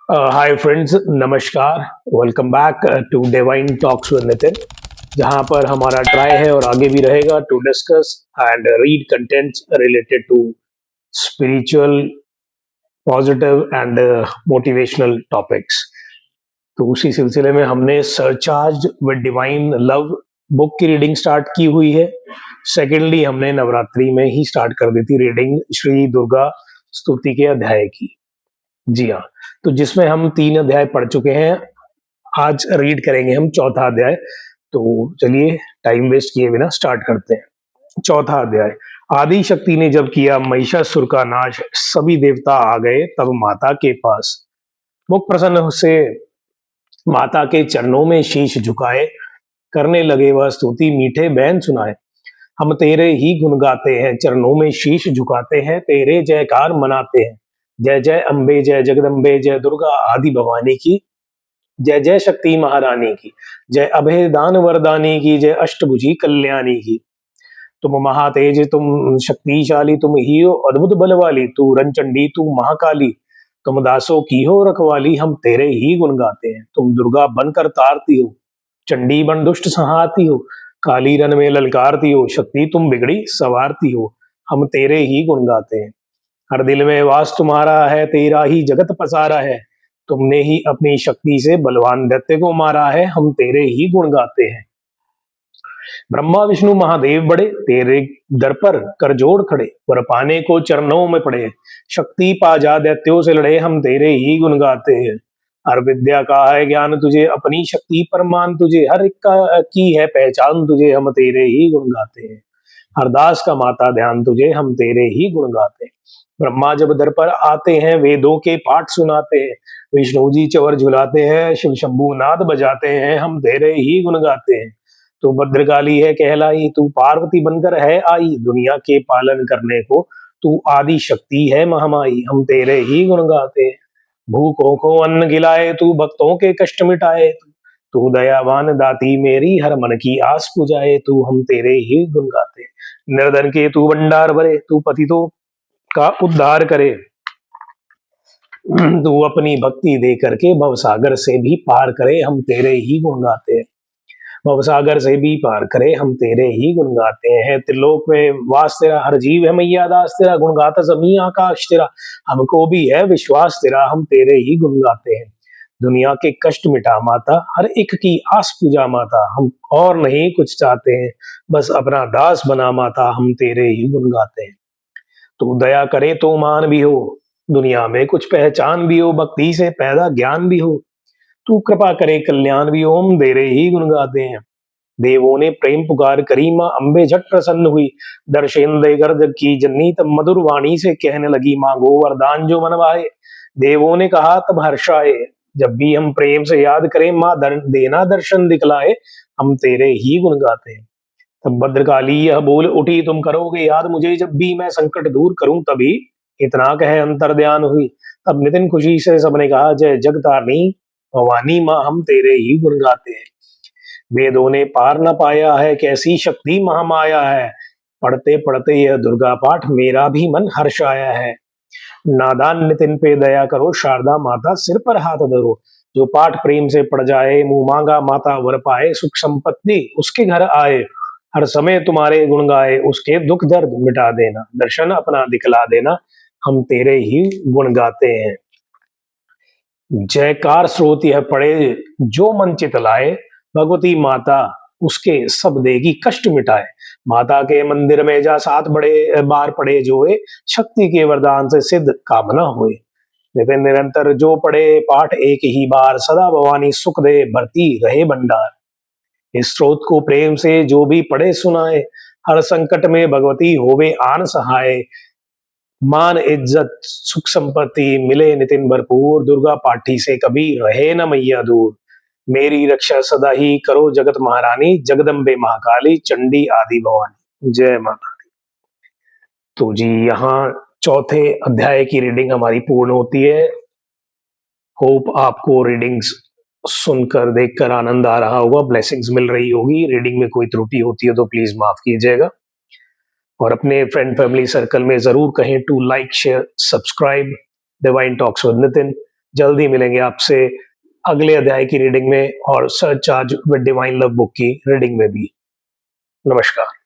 हाय friends, नमस्कार। Welcome back to divine talks with Nitin, जहां पर हमारा ट्राई है और आगे भी रहेगा to discuss and read contents related to spiritual, positive and motivational topics. तो उसी सिलसिले में हमने surcharge with divine love book की रीडिंग स्टार्ट की हुई है। सेकेंडली, हमने नवरात्रि में ही स्टार्ट कर दी थी रीडिंग श्री दुर्गा स्तुति के अध्याय की। जी हाँ, तो जिसमें हम 3 अध्याय पढ़ चुके हैं। आज रीड करेंगे हम चौथा अध्याय। तो चलिए टाइम वेस्ट किए बिना स्टार्ट करते हैं। चौथा अध्याय। आदि शक्ति ने जब किया महिषासुर का नाश, सभी देवता आ गए तब माता के पास। मुख प्रसन्न से माता के चरणों में शीश झुकाए, करने लगे वह स्तुति मीठे बैन सुनाए। हम तेरे ही गुण गाते हैं, चरणों में शीश झुकाते हैं, तेरे जयकार मनाते हैं। जय जय अम्बे, जय जगदम्बे, जय दुर्गा आदि भवानी की। जय जय शक्ति महारानी की। जय अभय दान वरदानी की। जय अष्टभुजी कल्याणी की। तुम महातेज, तुम शक्तिशाली, तुम ही हो अद्भुत बल वाली। तू रंचंडी, तू महाकाली, तुम दासों की हो रखवाली। हम तेरे ही गुण गाते हैं। तुम दुर्गा बनकर तारती हो, चंडी बन दुष्ट संहारती हो, काली रन में ललकारती हो, शक्ति तुम बिगड़ी सवारती हो। हम तेरे ही गुण गाते हैं। हर दिल में वास तुम्हारा है, तेरा ही जगत पसारा है। तुमने ही अपनी शक्ति से बलवान दैत्य को मारा है। हम तेरे ही गुण गाते हैं। ब्रह्मा विष्णु महादेव बड़े, तेरे दर पर कर जोड़ खड़े, वर पाने को चरणों में पड़े। शक्ति पा जा दैत्यों से लड़े, हम तेरे ही गुण गाते हैं। हर विद्या का है ज्ञान तुझे, अपनी शक्ति परमान तुझे, हर एक का की है पहचान तुझे। हम तेरे ही गुण गाते हैं। हरदास का माता ध्यान तुझे, हम तेरे ही गुण गाते हैं। ब्रह्मा जब दर पर आते हैं, वेदों के पाठ सुनाते हैं। विष्णु जी चवर झुलाते हैं, शिव शंभु नाद बजाते हैं। हम तेरे ही गुण गाते हैं। तू भद्रकाली है कहलाई, तू पार्वती बनकर है आई, दुनिया के पालन करने को तू आदि शक्ति है महामाई। हम तेरे ही गुण गाते हैं। भूखों को अन्न खिलाए, तू भक्तों के कष्ट मिटाए। तू दयावान दाती, मेरी हर मन की आस पुजाए। तू हम तेरे ही गुण गाते हैं। निर्धन के तू भंडार भरे, तू पतितों का उद्धार करे। तू अपनी भक्ति दे करके भवसागर से भी पार करे। हम तेरे ही गुण गाते हैं। भवसागर से भी पार करे, हम तेरे ही गुण गाते हैं। त्रिलोक में वास तेरा, हर जीव है मैया दास तेरा। गुण गाता जमी आकाश तेरा, हमको भी है विश्वास तेरा। हम तेरे ही गुण गाते हैं। दुनिया के कष्ट मिटा माता, हर एक की आस पूजा माता। हम और नहीं कुछ चाहते हैं, बस अपना दास बना माता। हम तेरे ही गुण गाते हैं। तू दया करे तो मान भी हो, दुनिया में कुछ पहचान भी हो, भक्ति से पैदा ज्ञान भी हो। तू कृपा करे कल्याण भी हो। हम तेरे ही गुण गाते हैं। देवों ने प्रेम पुकार करी, माँ अम्बे झट प्रसन्न हुई। दर्शन देकर जग की जननी, तब मधुर वाणी से कहने लगी, मांगो वरदान जो मन भाए। देवों ने कहा तब हर्ष आए, जब भी हम प्रेम से याद करें, माँ देना दर्शन दिखलाए। हम तेरे ही गुण गाते हैं। तब भद्रकाली यह बोल उठी, तुम करोगे याद मुझे, जब भी मैं संकट दूर करूं तभी। इतना कहे अंतर ध्यान हुई, तब नितिन खुशी से सबने कहा, जय जगतारनी भवानी माँ। हम तेरे ही गुण गाते हैं। वेदों ने पार न पाया है, कैसी शक्ति महामाया है। पढ़ते पढ़ते यह दुर्गा पाठ, मेरा भी मन हर्ष आया है। नादान नितिन पे दया करो, शारदा माता सिर पर हाथ धरो। जो पाठ प्रेम से पढ़ जाए, मुंह मांगा माता वर पाए। सुख संपत्ति उसके घर आए, हर समय तुम्हारे गुण गाए। उसके दुख दर्द मिटा देना, दर्शन अपना दिखला देना। हम तेरे ही गुण गाते हैं। जयकार स्रोत यह पड़े, जो मन चित लाए। भगवती माता उसके सब देगी कष्ट मिटाए। माता के मंदिर में जा 7 बड़े बार पड़े जोए, शक्ति के वरदान से सिद्ध कामना हुए। नितिन निरंतर जो पढ़े पाठ एक ही बार, सदा भवानी सुख दे भरती रहे भंडार। इस स्रोत को प्रेम से जो भी पढ़े सुनाए, हर संकट में भगवती होवे आन सहाय। मान इज्जत सुख संपत्ति मिले नितिन भरपूर, दुर्गा पाठी से कभी रहे न मैया दूर। मेरी रक्षा सदा ही करो जगत महारानी, जगदम्बे महाकाली चंडी आदि भवानी। जय माता दी। तो जी, यहाँ चौथे अध्याय की रीडिंग हमारी पूर्ण होती है। होप आपको रीडिंग्स सुनकर देखकर आनंद आ रहा होगा, ब्लेसिंग्स मिल रही होगी। रीडिंग में कोई त्रुटि होती है तो प्लीज माफ कीजिएगा। और अपने फ्रेंड फैमिली सर्कल में जरूर कहें to like share subscribe divine talks with Nitin, जल्दी मिलेंगे आपसे अगले अध्याय की रीडिंग में और search charge with divine love book की रीडिंग में भी। नमस्कार।